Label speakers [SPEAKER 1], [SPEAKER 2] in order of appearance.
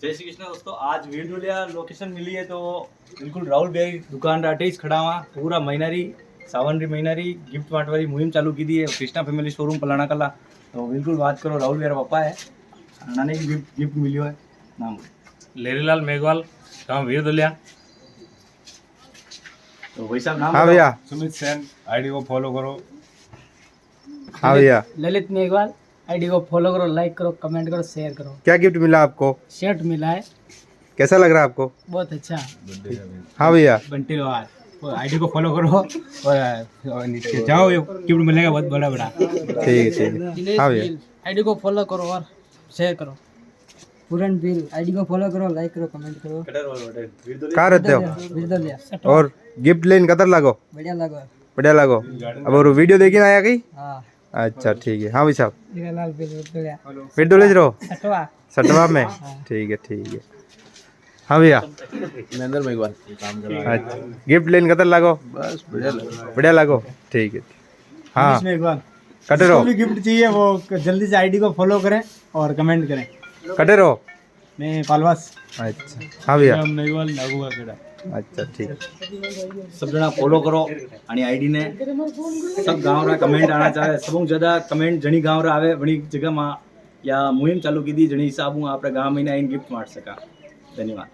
[SPEAKER 1] जय श्री कृष्ण दोस्तों। आज वीरडोलिया लोकेशन मिली है तो बिल्कुल राहुल भाई दुकान राटे खड़ा हुआ पूरा महीनारी सावन री महीनारी गिफ्ट वाट वाली मुहिम चालू की दी है कृष्णा फैमिली शोरूम पलाना कला। तो बिल्कुल बात करो राहुल मेरा पापा है नाने की गिफ्ट मिली है नाम
[SPEAKER 2] लेरीलाल मेघवाल गाँव वीरडोलिया।
[SPEAKER 1] तो वैसा नाम
[SPEAKER 3] हाँ भैया।
[SPEAKER 2] सुमित सेन आईडी को फॉलो करो।
[SPEAKER 3] हाँ भैया।
[SPEAKER 4] ललित मेघवाल आईडी को फॉलो करो, लाइक करो, कमेंट करो, शेयर करो।
[SPEAKER 3] क्या गिफ्ट मिला आपको?
[SPEAKER 4] शर्ट मिला है,
[SPEAKER 3] कैसा लग रहा है आपको?
[SPEAKER 4] बहुत अच्छा।
[SPEAKER 3] हाँ भैया।
[SPEAKER 1] बंटी लोहार आईडी को फॉलो करो और नीचे जाओ गिफ्ट मिलेगा बहुत बड़ा बड़ा।
[SPEAKER 3] ठीक है। हाँ भैया।
[SPEAKER 4] आईडी को फॉलो करो और शेयर करो। पूरन बिल आईडी को फॉलो करो, लाइक करो, कमेंट करो।
[SPEAKER 3] कहाँ रहते हो?
[SPEAKER 4] वीरडोलिया।
[SPEAKER 3] और गिफ्ट लेन कतर लागो?
[SPEAKER 4] बढ़िया लगो।
[SPEAKER 3] बढ़िया लागो। अब और वीडियो देखी ना आया कहीं?
[SPEAKER 4] हाँ।
[SPEAKER 3] अच्छा ठीक है। हाँ भाई साहब
[SPEAKER 4] हीरालाल वीरडोलिया।
[SPEAKER 3] वीरडोलिया रहो
[SPEAKER 4] सटवा।
[SPEAKER 3] सटवा में। ठीक है। हाँ भैया।
[SPEAKER 2] नरेंद्र मेघवाल काम कर रहा है।
[SPEAKER 3] अच्छा गिफ्ट लेन कतर लागो?
[SPEAKER 2] बस
[SPEAKER 3] बढ़िया लागो। ठीक है। हाँ
[SPEAKER 1] इसमें एक बार
[SPEAKER 3] कटे रहो।
[SPEAKER 1] भी गिफ्ट चाहिए वो जल्दी से आईडी को फॉलो करें और कमेंट करें।
[SPEAKER 3] कटे रहो।
[SPEAKER 1] मैं पालवास
[SPEAKER 3] अच्छा हाँ भैया।
[SPEAKER 1] मेघवाल नागुआ खेड़ा।
[SPEAKER 3] अच्छा ठीक है।
[SPEAKER 1] सब जना फॉलो करो आणि आईडी ने सब गाँव रा कमेंट आना चाहे सबों ज्यादा कमेंट जणी गाँव रा आवे वणी जगह में या मुहिम चालू की दी जणी हिसाब हूँ आपरे गाँव में गिफ्ट मार सका। धन्यवाद।